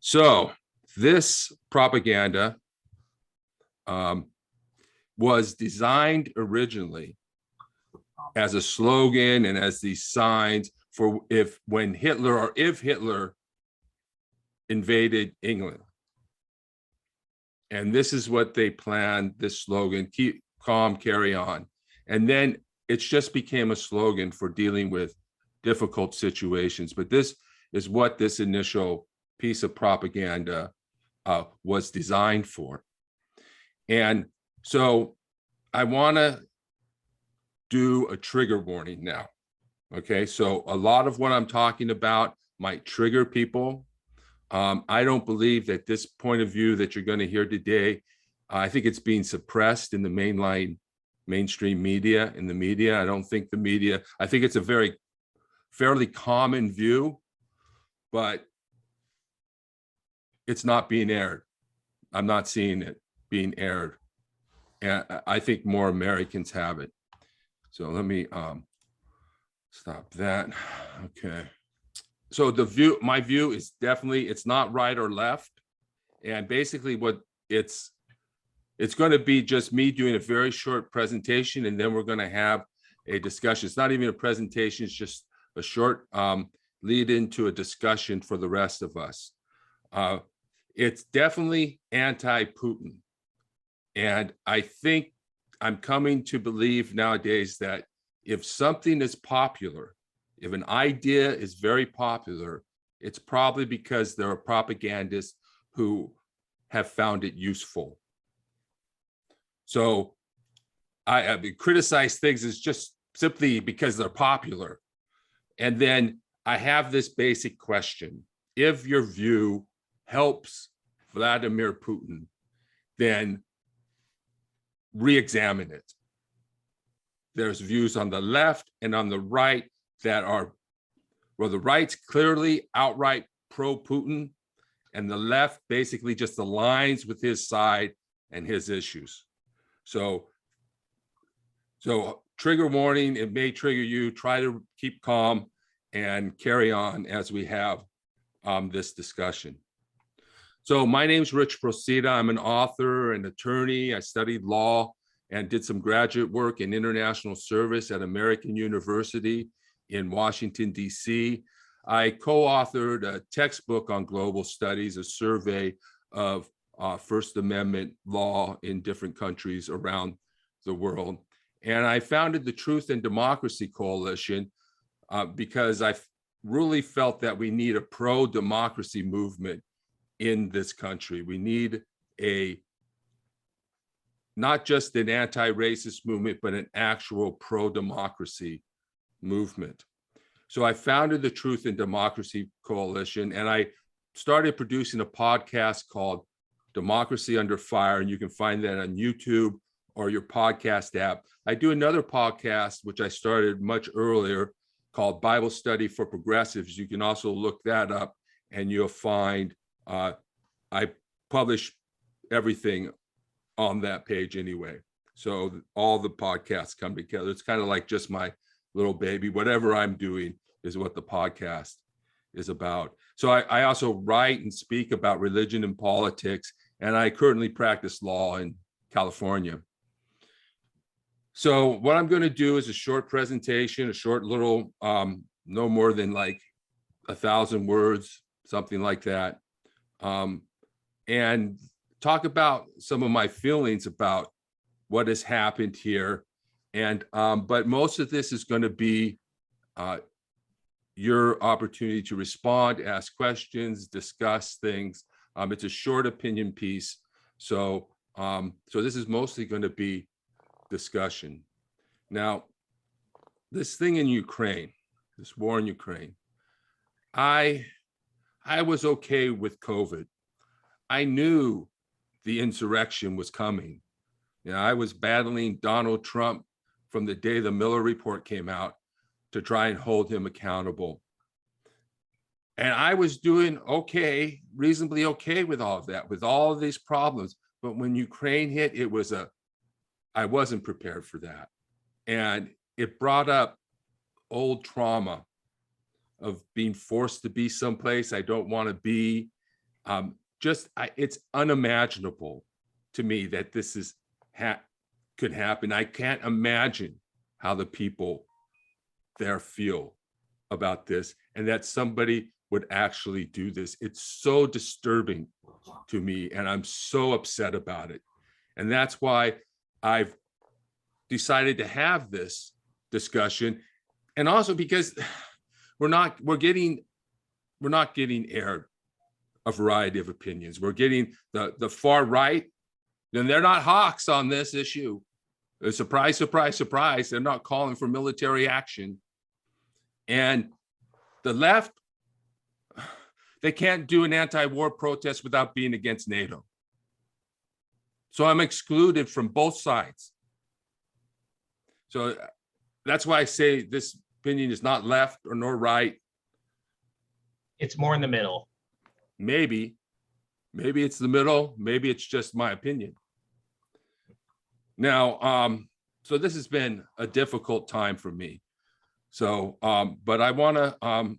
So this propaganda was designed originally as a slogan and as these signs for if Hitler invaded England. And this is what they planned, this slogan, keep calm, carry on. And then it just became a slogan for dealing with difficult situations. But this is what this initial piece of propaganda was designed for. And so I want to do a trigger warning now. Okay, so a lot of what I'm talking about might trigger people. I don't believe that this point of view that you're going to hear today, I think it's being suppressed in the mainstream media, in the media. I don't think the media, I think it's a fairly common view, but it's not being aired. I'm not seeing it being aired. And I think more Americans have it. So let me stop that. Okay. So my view is definitely, it's not right or left. And basically what it's going to be just me doing a very short presentation, and then we're going to have a discussion. It's not even a presentation, it's just a short lead into a discussion for the rest of us. It's definitely anti-Putin. And I think I'm coming to believe nowadays that if something is popular, if an idea is very popular, it's probably because there are propagandists who have found it useful. So I criticize things as just simply because they're popular. And then I have this basic question. If your view helps Vladimir Putin, then re-examine it. There's views on the left and on the right that are, well, the right's clearly outright pro-Putin, and the left basically just aligns with his side and his issues. So trigger warning, it may trigger you. Try to keep calm and carry on as we have this discussion. So my name's Rich Procida. I'm an author and attorney. I studied law and did some graduate work in international service at American University in Washington, D.C. I co-authored a textbook on global studies, a survey of First Amendment law in different countries around the world. And I founded the Truth and Democracy Coalition because I really felt that we need a pro-democracy movement in this country. We need not just an anti-racist movement, but an actual pro-democracy movement. So I founded the Truth and Democracy Coalition, and I started producing a podcast called Democracy Under Fire, and you can find that on YouTube or your podcast app. I do another podcast, which I started much earlier, called Bible Study for Progressives. You can also look that up, and you'll find I publish everything on that page anyway. So all the podcasts come together. It's kind of like just my little baby. Whatever I'm doing is what the podcast is about. So I also write and speak about religion and politics, and I currently practice law in California. So what I'm going to do is a short presentation, a short little, no more than like 1,000 words, something like that. And talk about some of my feelings about what has happened here. And but most of this is going to be your opportunity to respond, ask questions, discuss things. It's a short opinion piece. So this is mostly going to be discussion. Now, this thing in Ukraine, this war in Ukraine, I was okay with COVID. I knew the insurrection was coming. You know, I was battling Donald Trump from the day the Miller report came out to try and hold him accountable. And I was doing okay, reasonably okay with all of that, with all of these problems. But when Ukraine hit, I wasn't prepared for that. And it brought up old trauma of being forced to be someplace I don't want to be, It's unimaginable to me that this could happen. I can't imagine how the people there feel about this, and that somebody would actually do this. It's so disturbing to me, and I'm so upset about it. And that's why I've decided to have this discussion. And also because we're not getting aired a variety of opinions. We're getting the far right, and they're not hawks on this issue. Surprise, surprise, surprise. They're not calling for military action. And the left, they can't do an anti-war protest without being against NATO. So I'm excluded from both sides. So that's why I say this opinion is not left or nor right. It's more in the middle. Maybe it's the middle. Maybe it's just my opinion. Now, so this has been a difficult time for me. So, but I want to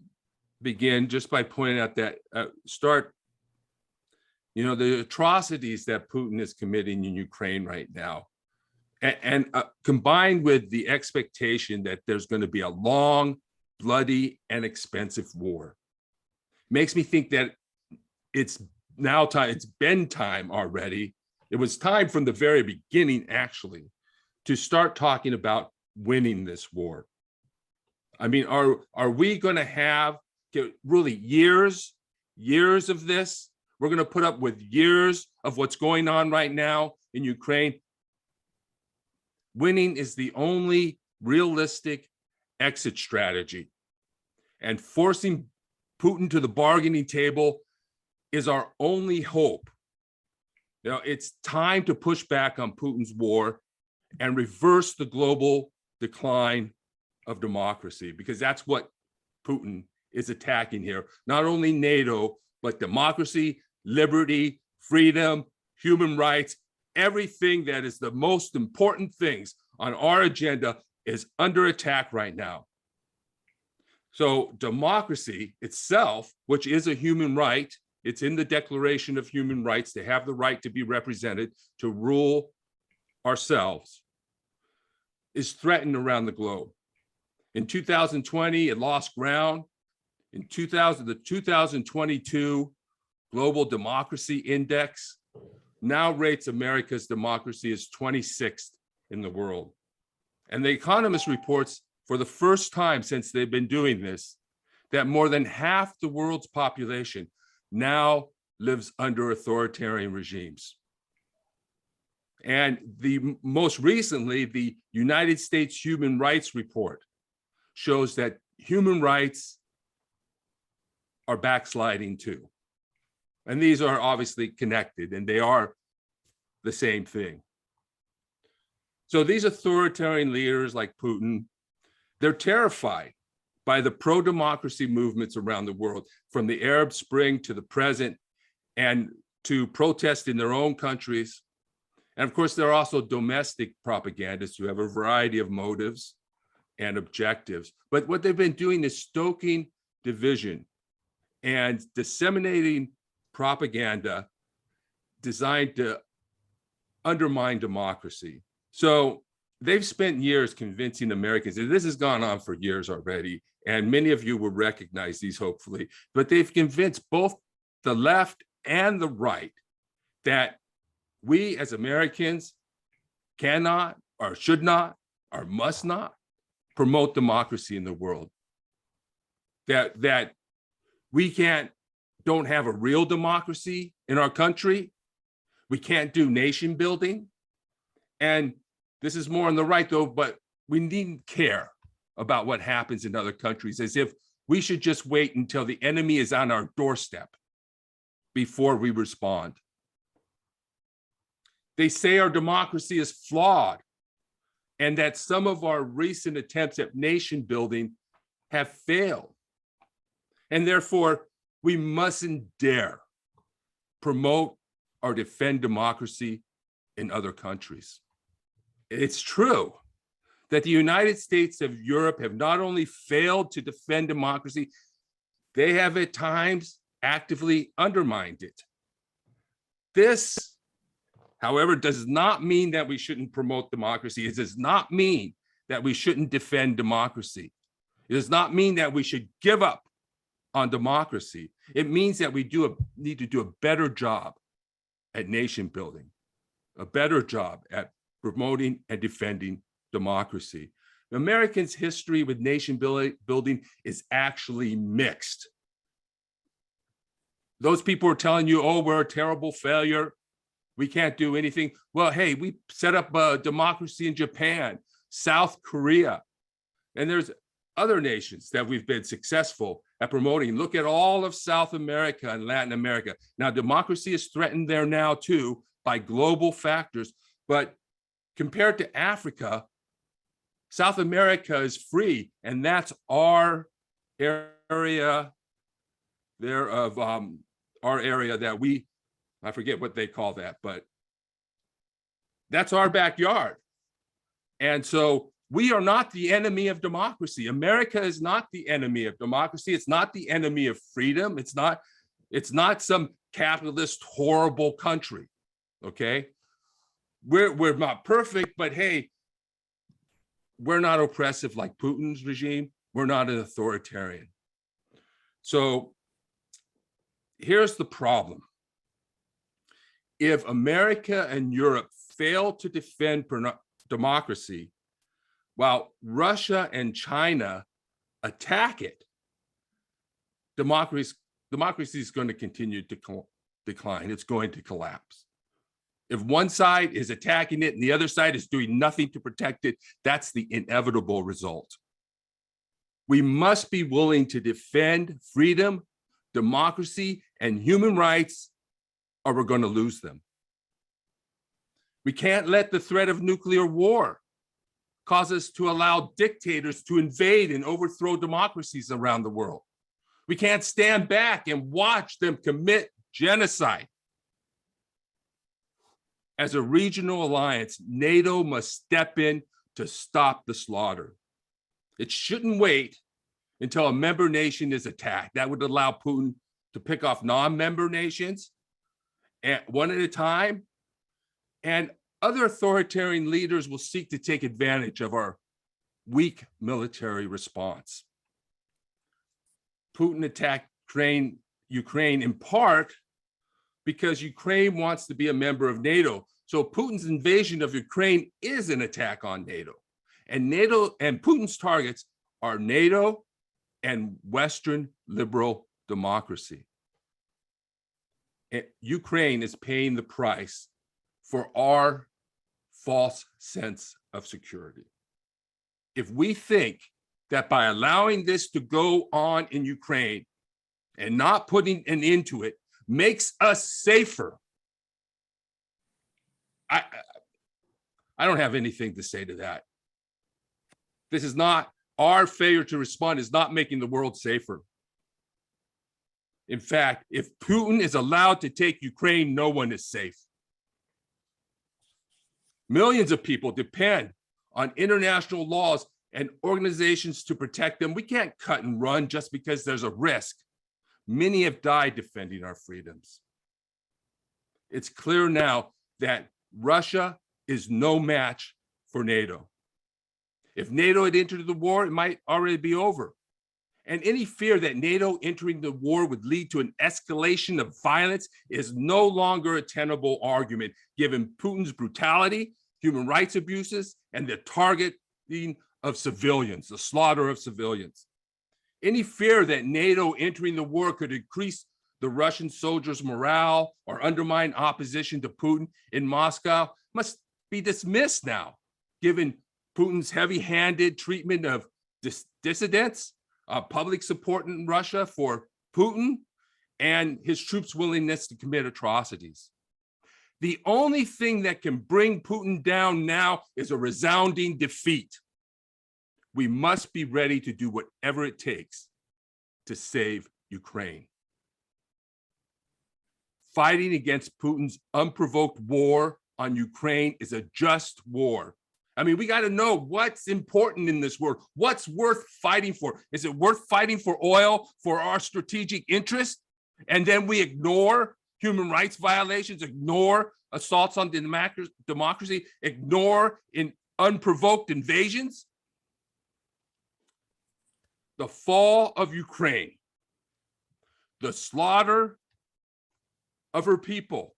begin just by pointing out that the atrocities that Putin is committing in Ukraine right now, and combined with the expectation that there's going to be a long, bloody, and expensive war, makes me think that it's now time. It's been time already. It was time from the very beginning, actually, to start talking about winning this war. I mean, are we going to have really years of this? We're going to put up with years of what's going on right now in Ukraine. Winning is the only realistic exit strategy, and forcing Putin to the bargaining table is our only hope. It's time to push back on Putin's war and reverse the global decline of democracy, because that's what Putin is attacking here. Not only NATO, but democracy, liberty, freedom, human rights, everything that is the most important things on our agenda is under attack right now. So democracy itself, which is a human right, it's in the Declaration of Human Rights to have the right to be represented, to rule ourselves, is threatened around the globe. In 2020, it lost ground. In the 2022 Global Democracy Index now rates America's democracy as 26th in the world. And The Economist reports, for the first time since they've been doing this, that more than half the world's population now lives under authoritarian regimes. And most recently, the United States Human Rights Report shows that human rights are backsliding too. And these are obviously connected, and they are the same thing. So these authoritarian leaders like Putin, they're terrified by the pro-democracy movements around the world, from the Arab Spring to the present, and to protest in their own countries. And of course, there are also domestic propagandists who have a variety of motives and objectives. But what they've been doing is stoking division and disseminating propaganda designed to undermine democracy. So they've spent years convincing Americans, and this has gone on for years already, and many of you will recognize these, hopefully, but they've convinced both the left and the right that we as Americans cannot, or should not, or must not promote democracy in the world. That we don't have a real democracy in our country. We can't do nation building. And this is more on the right, though, but we needn't care about what happens in other countries, as if we should just wait until the enemy is on our doorstep before we respond. They say our democracy is flawed, and that some of our recent attempts at nation building have failed. And therefore, we mustn't dare promote or defend democracy in other countries. It's true that the United States of Europe have not only failed to defend democracy, they have at times actively undermined it. This, however, does not mean that we shouldn't promote democracy. It does not mean that we shouldn't defend democracy. It does not mean that we should give up on democracy. It means that we need to do a better job at nation building, a better job at promoting and defending democracy. Americans' history with nation building is actually mixed. Those people are telling you, oh, we're a terrible failure. We can't do anything. Well, hey, we set up a democracy in Japan, South Korea, and there's other nations that we've been successful at promoting. Look at all of South America and Latin America. Now, democracy is threatened there now too by global factors, but compared to Africa, South America is free, and that's our area there of our area that I forget what they call that, but that's our backyard. And so we are not the enemy of democracy. America is not the enemy of democracy. It's not the enemy of freedom. It's not some capitalist, horrible country, okay? We're not perfect, but hey, we're not oppressive like Putin's regime. We're not an authoritarian. So here's the problem. If America and Europe fail to defend democracy, while Russia and China attack it, democracy is going to continue to decline. It's going to collapse. If one side is attacking it and the other side is doing nothing to protect it, that's the inevitable result. We must be willing to defend freedom, democracy, and human rights, or we're going to lose them. We can't let the threat of nuclear war cause us to allow dictators to invade and overthrow democracies around the world. We can't stand back and watch them commit genocide. As a regional alliance, NATO must step in to stop the slaughter. It shouldn't wait until a member nation is attacked. That would allow Putin to pick off non-member nations one at a time. And other authoritarian leaders will seek to take advantage of our weak military response. Putin attacked Ukraine in part because Ukraine wants to be a member of NATO. So Putin's invasion of Ukraine is an attack on NATO. And Putin's targets are NATO and Western liberal democracy. And Ukraine is paying the price for our false sense of security. If we think that by allowing this to go on in Ukraine and not putting an end to it makes us safer, I don't have anything to say to that. This is not, our failure to respond is not making the world safer. In fact, if Putin is allowed to take Ukraine, no one is safe. Millions of people depend on international laws and organizations to protect them. We can't cut and run just because there's a risk. Many have died defending our freedoms. It's clear now that Russia is no match for NATO. If NATO had entered the war, it might already be over. And any fear that NATO entering the war would lead to an escalation of violence is no longer a tenable argument, given Putin's brutality, human rights abuses, and the targeting of civilians, the slaughter of civilians. Any fear that NATO entering the war could increase the Russian soldiers' morale or undermine opposition to Putin in Moscow must be dismissed now, given Putin's heavy-handed treatment of dissidents, public support in Russia for Putin, and his troops' willingness to commit atrocities. The only thing that can bring Putin down now is a resounding defeat. We must be ready to do whatever it takes to save Ukraine. Fighting against Putin's unprovoked war on Ukraine is a just war. I mean, we got to know what's important in this war. What's worth fighting for? Is it worth fighting for oil for our strategic interest? And then we ignore human rights violations, ignore assaults on democracy, ignore unprovoked invasions. The fall of Ukraine, the slaughter of her people,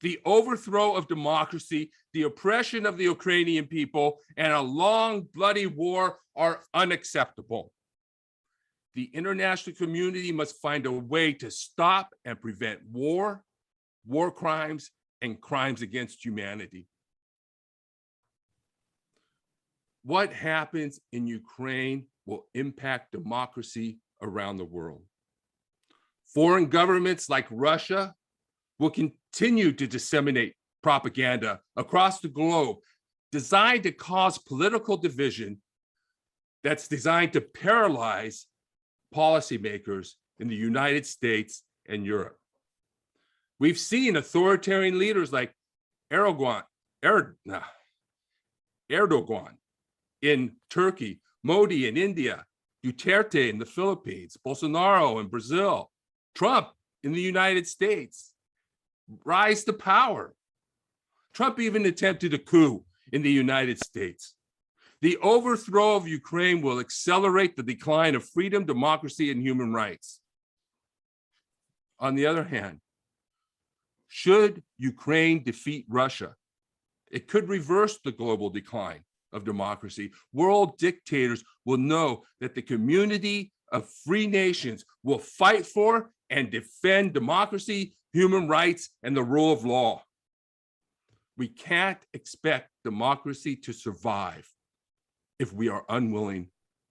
the overthrow of democracy, the oppression of the Ukrainian people, and a long, bloody war are unacceptable. The international community must find a way to stop and prevent war, war crimes, and crimes against humanity. What happens in Ukraine will impact democracy around the world. Foreign governments like Russia will continue to disseminate propaganda across the globe designed to cause political division that's designed to paralyze policymakers in the United States and Europe. We've seen authoritarian leaders like Erdogan in Turkey, Modi in India, Duterte in the Philippines, Bolsonaro in Brazil, Trump in the United States rise to power. Trump even attempted a coup in the United States. The overthrow of Ukraine will accelerate the decline of freedom, democracy, and human rights. On the other hand, should Ukraine defeat Russia, it could reverse the global decline of democracy. World dictators will know that the community of free nations will fight for and defend democracy, human rights, and the rule of law. We can't expect democracy to survive if we are unwilling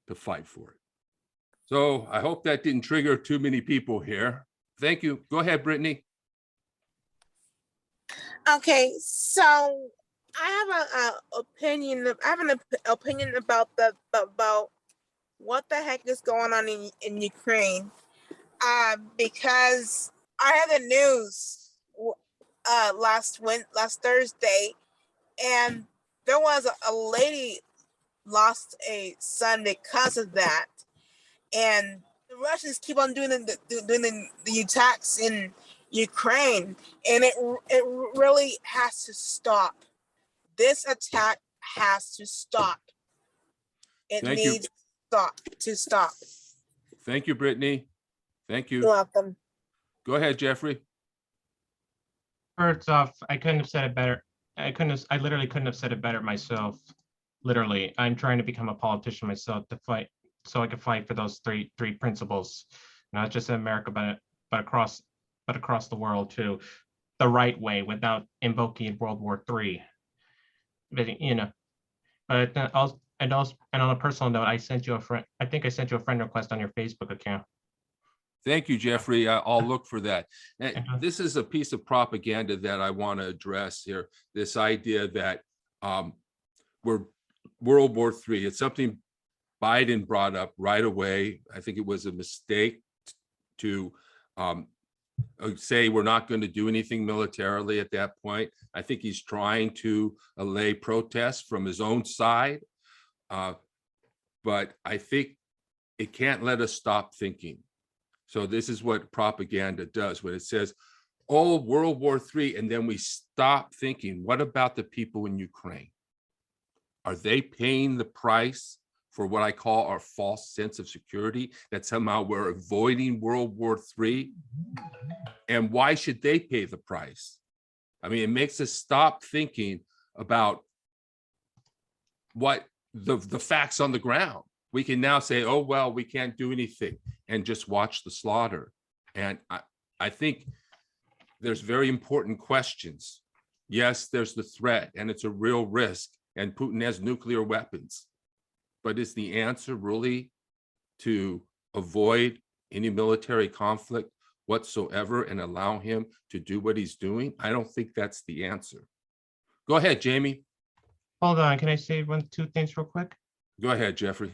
to fight for it. So I hope that didn't trigger too many people here. Thank you. Go ahead, Brittany. Okay, so I have an opinion about what the heck is going on in Ukraine. Because I had the news last Thursday, and there was a lady lost a son because of that, and the Russians keep on doing the attacks in Ukraine, and it really has to stop. This attack has to stop. It needs to stop. Thank you, Brittany. Thank you. You're welcome. Go ahead, Jeffrey. First off, I couldn't have said it better. I literally couldn't have said it better myself. Literally, I'm trying to become a politician myself to fight, so I can fight for those three principles, not just in America, but across the world too, the right way, without invoking World War III. But you know, but also and on a personal note, I think I sent you a friend request on your Facebook account. Thank you, Jeffrey. I'll look for that. And this is a piece of propaganda that I want to address here. This idea that we're World War III. It's something Biden brought up right away. I think it was a mistake to say we're not going to do anything militarily at that point. I think he's trying to allay protests from his own side. But I think it can't let us stop thinking. So this is what propaganda does when it says, oh, World War III, and then we stop thinking, what about the people in Ukraine? Are they paying the price for what I call our false sense of security, that somehow we're avoiding World War III? And why should they pay the price? I mean, it makes us stop thinking about what the facts on the ground. We can now say, oh, well, we can't do anything and just watch the slaughter. And I think there's very important questions. Yes, there's the threat, and it's a real risk, and Putin has nuclear weapons. But is the answer really to avoid any military conflict whatsoever and allow him to do what he's doing? I don't think that's the answer. Go ahead, Jamie. Hold on, can I say two things real quick? Go ahead, Jeffrey.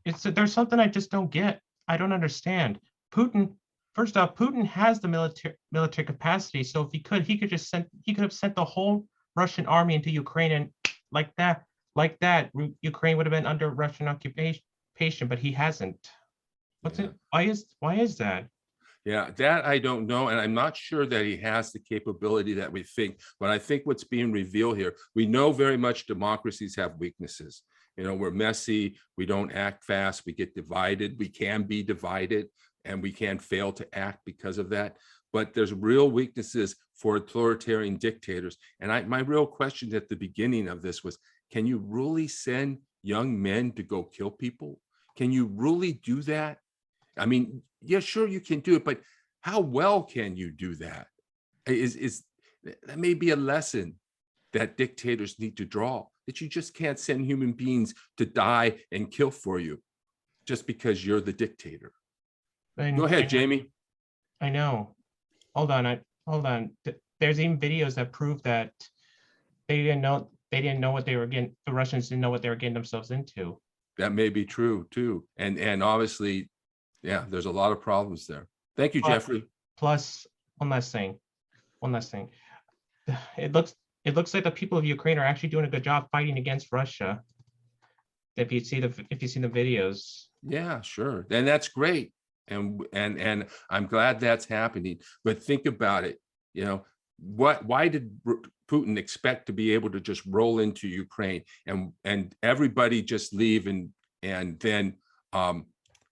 There's something I just don't get. I don't understand. Putin, first off, Putin has the military capacity. So if he could have sent the whole Russian army into Ukraine, and like that, Ukraine would have been under Russian occupation, but he hasn't. Why is that? Yeah, that I don't know. And I'm not sure that he has the capability that we think. But I think what's being revealed here, we know very much democracies have weaknesses. You know, we're messy, we don't act fast, we get divided, we can be divided, and we can fail to act because of that. But there's real weaknesses for authoritarian dictators. And my real question at the beginning of this was, can you really send young men to go kill people? Can you really do that? I mean, yeah, sure you can do it, but how well can you do that? That may be a lesson that dictators need to draw, that you just can't send human beings to die and kill for you just because you're the dictator. And Go ahead, Jamie. I know. Hold on. Hold on. There's even videos that prove that they didn't know what they were getting. The Russians didn't know what they were getting themselves into. That may be true too. And obviously, yeah, there's a lot of problems there. Thank you, Jeffrey. Plus, one last thing. It looks like the people of Ukraine are actually doing a good job fighting against Russia. If you see the videos. Yeah, sure. And that's great. And I'm glad that's happening. But think about it, you know, why did Putin expect to be able to just roll into Ukraine and everybody just leave and then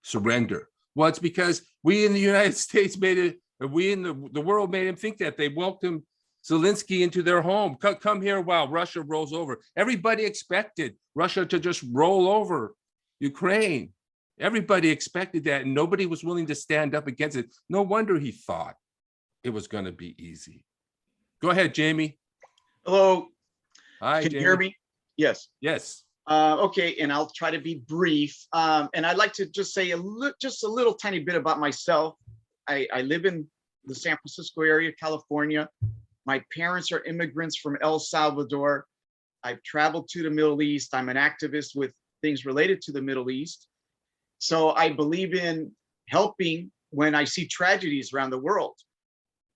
surrender? Well, it's because we in the United States made it, we in the world made him think that. They welcomed Zelensky into their home. Come here while Russia rolls over. Everybody expected Russia to just roll over Ukraine. Everybody expected that, and nobody was willing to stand up against it. No wonder he thought it was going to be easy. Go ahead, Jamie. Hello. Hi, Can Jamie. you hear me? Yes. Yes. Okay, and I'll try to be brief. And I'd like to just say just a little tiny bit about myself. I live in the San Francisco area, California. My parents are immigrants from El Salvador. I've traveled to the Middle East. I'm an activist with things related to the Middle East. So I believe in helping when I see tragedies around the world.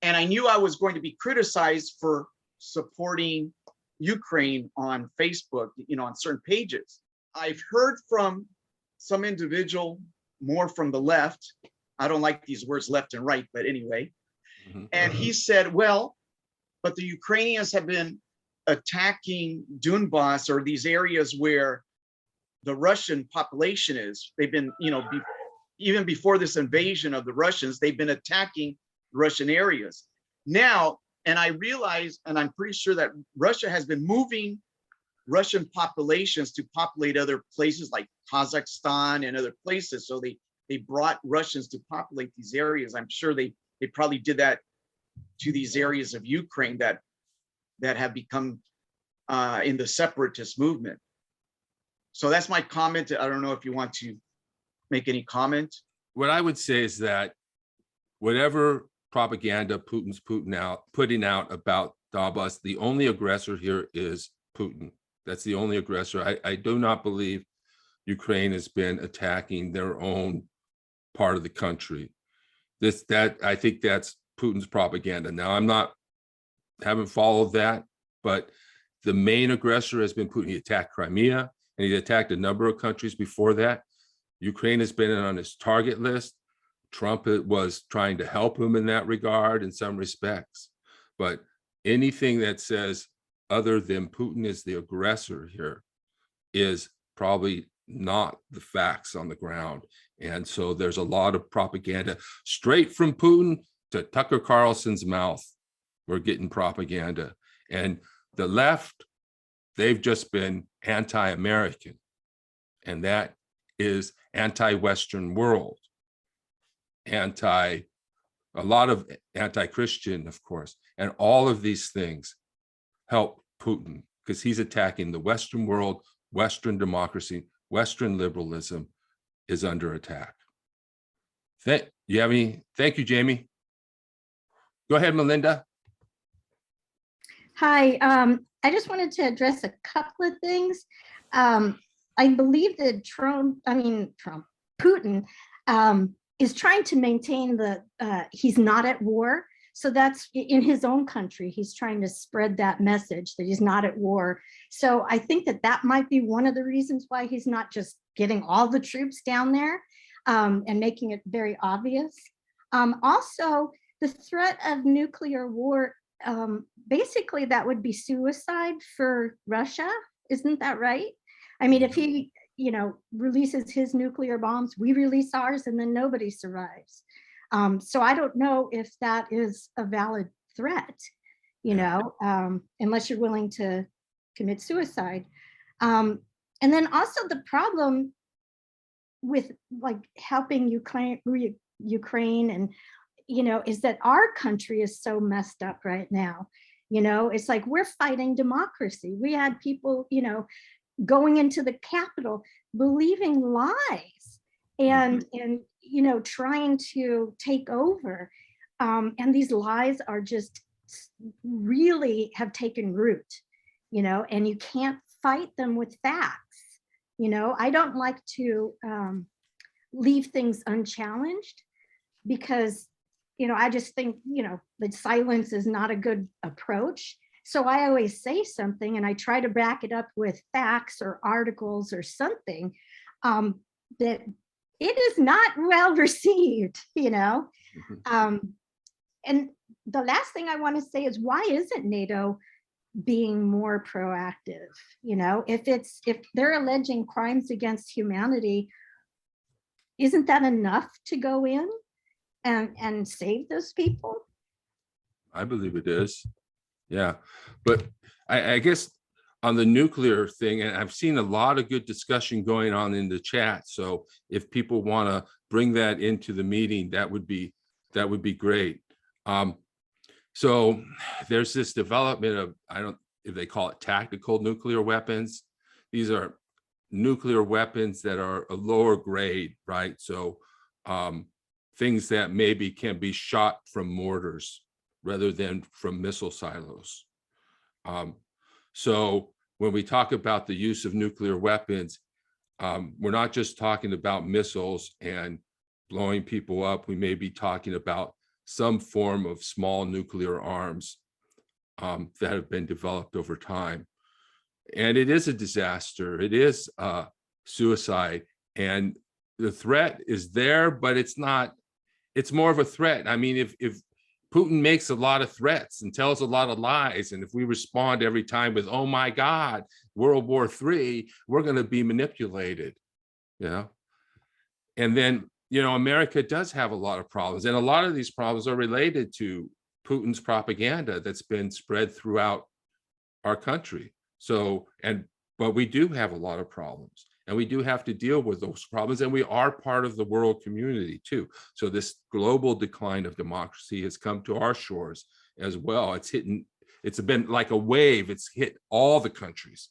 And I knew I was going to be criticized for supporting Ukraine on Facebook, you know, on certain pages. I've heard from some individual, more from the left. I don't like these words left and right, but anyway. And he said, well, but the Ukrainians have been attacking Donbass, or these areas where the Russian population is. They've been, you know, even before this invasion of the Russians, they've been attacking Russian areas. Now, and I realize, and I'm pretty sure that Russia has been moving Russian populations to populate other places like Kazakhstan and other places. So they brought Russians to populate these areas. I'm sure they probably did that to these areas of Ukraine that have become in the separatist movement. So that's my comment. I don't know if you want to make any comment. What I would say is that whatever propaganda Putin's putting out about Donbass, the only aggressor here is Putin. That's the only aggressor. I do not believe Ukraine has been attacking their own part of the country. I think that's Putin's propaganda. Now, haven't followed that, but the main aggressor has been Putin. He attacked Crimea, and he attacked a number of countries before that. Ukraine has been on his target list. Trump was trying to help him in that regard in some respects. But anything that says other than Putin is the aggressor here is probably not the facts on the ground. And so there's a lot of propaganda straight from Putin to Tucker Carlson's mouth. We're getting propaganda. And the left, they've just been anti-American. And that is anti-Western world, a lot of anti-Christian, of course. And all of these things help Putin because he's attacking the Western world, Western democracy, Western liberalism is under attack. Thank you, Jamie. Go ahead, Melinda. Hi, I just wanted to address a couple of things. I believe that Putin is trying to maintain he's not at war. So that's in his own country. He's trying to spread that message that he's not at war. So I think that might be one of the reasons why he's not just getting all the troops down there and making it very obvious. Also, the threat of nuclear war, basically that would be suicide for Russia. Isn't that right? I mean, if he, releases his nuclear bombs, we release ours, and then nobody survives. So I don't know if that is a valid threat, unless you're willing to commit suicide. And then also the problem with like helping Ukraine and, is that our country is so messed up right now. It's like we're fighting democracy. We had people, going into the Capitol, believing lies and trying to take over. And these lies are just really have taken root, and you can't fight them with facts. I don't like to leave things unchallenged because, I just think, that silence is not a good approach. So I always say something and I try to back it up with facts or articles or something that it is not well received, And the last thing I want to say is, why isn't NATO being more proactive? If they're alleging crimes against humanity, isn't that enough to go in and save those people? I believe it is. Yeah, but I guess on the nuclear thing, and I've seen a lot of good discussion going on in the chat. So if people want to bring that into the meeting, that would be great. So there's this development of, I don't, if they call it tactical nuclear weapons. These are nuclear weapons that are a lower grade, right? So things that maybe can be shot from mortars rather than from missile silos. So when we talk about the use of nuclear weapons, we're not just talking about missiles and blowing people up. We may be talking about some form of small nuclear arms that have been developed over time. And it is a disaster. It is suicide. And the threat is there, but it's not, it's more of a threat. I mean, if Putin makes a lot of threats and tells a lot of lies, and if we respond every time with, oh my God, World War III, we're going to be manipulated, And then, America does have a lot of problems, and a lot of these problems are related to Putin's propaganda that's been spread throughout our country. So, but we do have a lot of problems, and we do have to deal with those problems, and we are part of the world community too. So this global decline of democracy has come to our shores as well. It's been like a wave. It's hit all the countries,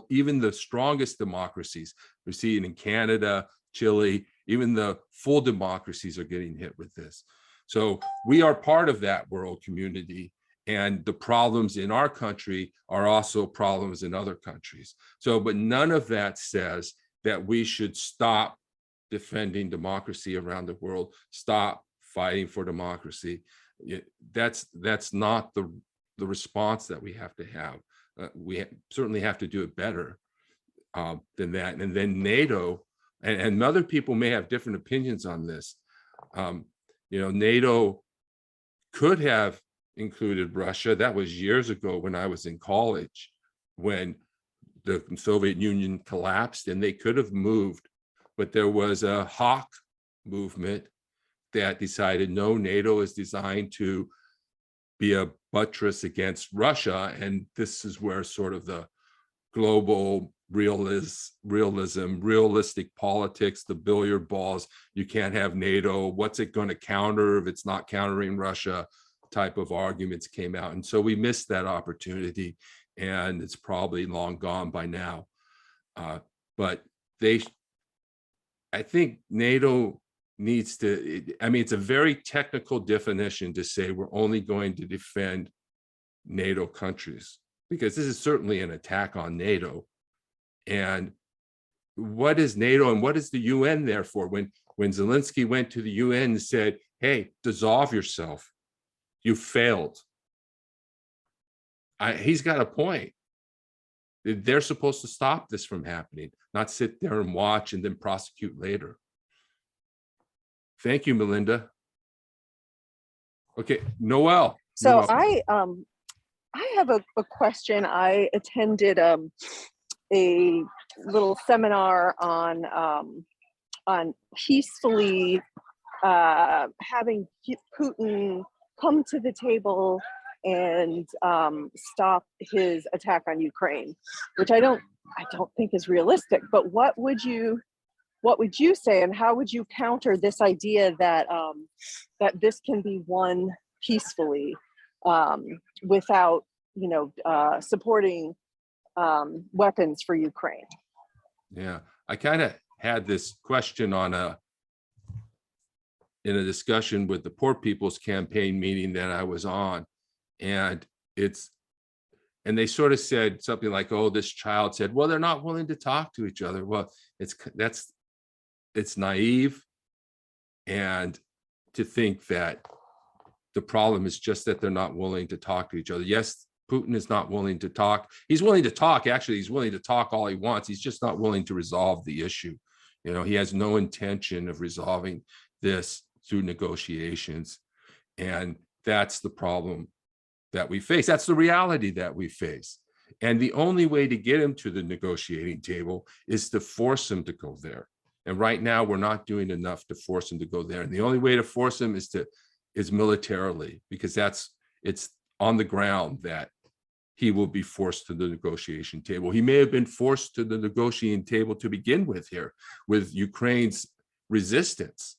even the strongest democracies. We see it in Canada, Chile, even the full democracies are getting hit with this. So we are part of that world community. And the problems in our country are also problems in other countries. So, but none of that says that we should stop defending democracy around the world, stop fighting for democracy. That's not the response that we have to have. We certainly have to do it better than that. And then NATO, and other people may have different opinions on this. NATO could have included Russia. That was years ago when I was in college, when the Soviet Union collapsed, and they could have moved, but there was a hawk movement that decided, no, NATO is designed to be a buttress against Russia. And this is where sort of the global realistic politics, the billiard balls, you can't have NATO, what's it going to counter if it's not countering Russia, type of arguments came out. And so we missed that opportunity, and it's probably long gone by now. But I think NATO needs to, it's a very technical definition to say we're only going to defend NATO countries, because this is certainly an attack on NATO. And what is NATO and what is the UN there for? When Zelensky went to the UN and said, hey, dissolve yourself, you failed. He's got a point. They're supposed to stop this from happening, not sit there and watch and then prosecute later. Thank you, Melinda. Okay, Noel. So Noel. I have a question. I attended a little seminar on peacefully having Putin come to the table and stop his attack on Ukraine, which I don't think is realistic. But what would you say, and how would you counter this idea that that this can be won peacefully without, supporting weapons for Ukraine? Yeah, I kind of had this question in a discussion with the Poor People's Campaign meeting that I was on, and they sort of said something like, "Oh, this child said, well, they're not willing to talk to each other." Well, it's naive, and to think that the problem is just that they're not willing to talk to each other. Yes, Putin is not willing to talk. He's willing to talk. Actually, he's willing to talk all he wants. He's just not willing to resolve the issue. He has no intention of resolving this through negotiations. And that's the problem that we face. That's the reality that we face. And the only way to get him to the negotiating table is to force him to go there. And right now, we're not doing enough to force him to go there. And the only way to force him is militarily, because it's on the ground that he will be forced to the negotiation table. He may have been forced to the negotiating table to begin with here, with Ukraine's resistance,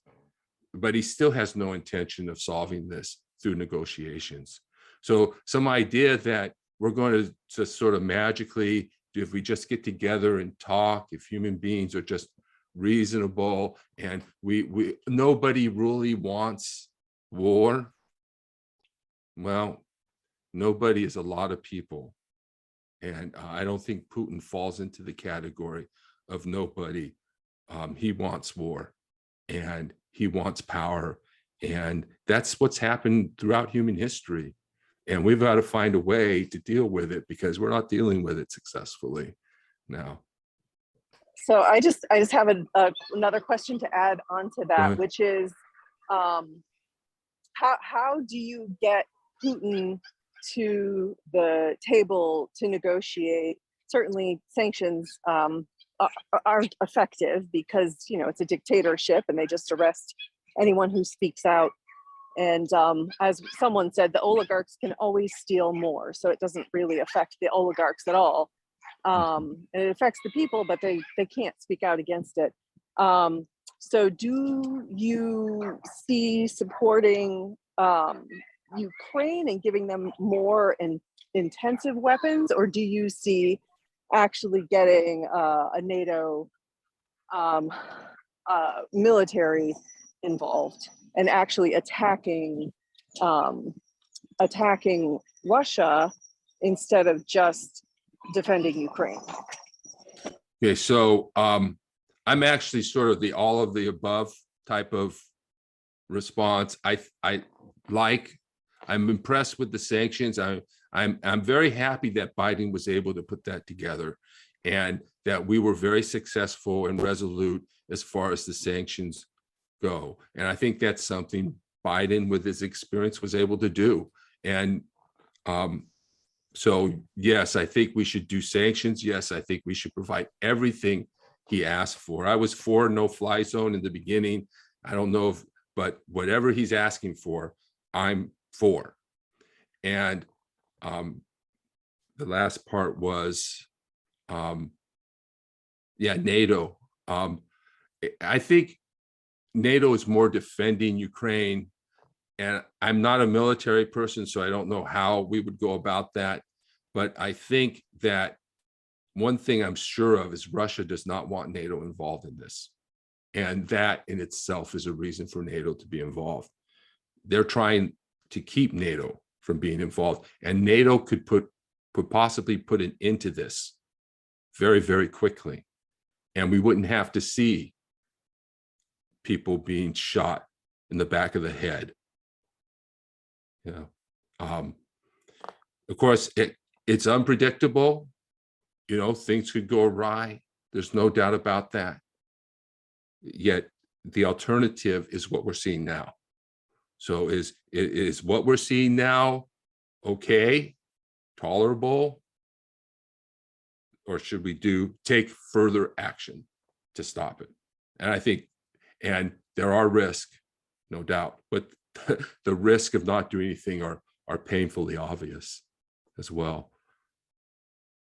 but he still has no intention of solving this through negotiations. So some idea that we're going to sort of magically, if we just get together and talk, if human beings are just reasonable and nobody really wants war. Well, nobody is a lot of people. And I don't think Putin falls into the category of nobody. He wants war and he wants power. And that's what's happened throughout human history. And we've got to find a way to deal with it, because we're not dealing with it successfully now. So I just have another question to add on to that, which is, how do you get Putin to the table to negotiate? Certainly sanctions aren't effective because, it's a dictatorship and they just arrest anyone who speaks out. And as someone said, the oligarchs can always steal more. So it doesn't really affect the oligarchs at all. And it affects the people, but they can't speak out against it. So do you see supporting Ukraine and giving them more intensive weapons, or do you see actually getting a NATO military involved and actually attacking Russia instead of just defending Ukraine? Okay, so I'm actually sort of the all of the above type of response. I'm impressed with the sanctions. I'm very happy that Biden was able to put that together, and that we were very successful and resolute as far as the sanctions go. And I think that's something Biden, with his experience, was able to do. And so, yes, I think we should do sanctions. Yes, I think we should provide everything he asked for. I was for no-fly zone in the beginning. I don't know but whatever he's asking for, I'm for. And the last part was, NATO. I think NATO is more defending Ukraine, and I'm not a military person, so I don't know how we would go about that. But I think that one thing I'm sure of is Russia does not want NATO involved in this. And that in itself is a reason for NATO to be involved. They're trying to keep NATO from being involved, and NATO could possibly put an end to this very, very quickly. And we wouldn't have to see people being shot in the back of the head. Of course, it's unpredictable. Things could go awry. There's no doubt about that. Yet the alternative is what we're seeing now. So is what we're seeing now okay, tolerable? Or should we take further action to stop it? And I think, and there are risks, no doubt, but the risk of not doing anything are painfully obvious as well.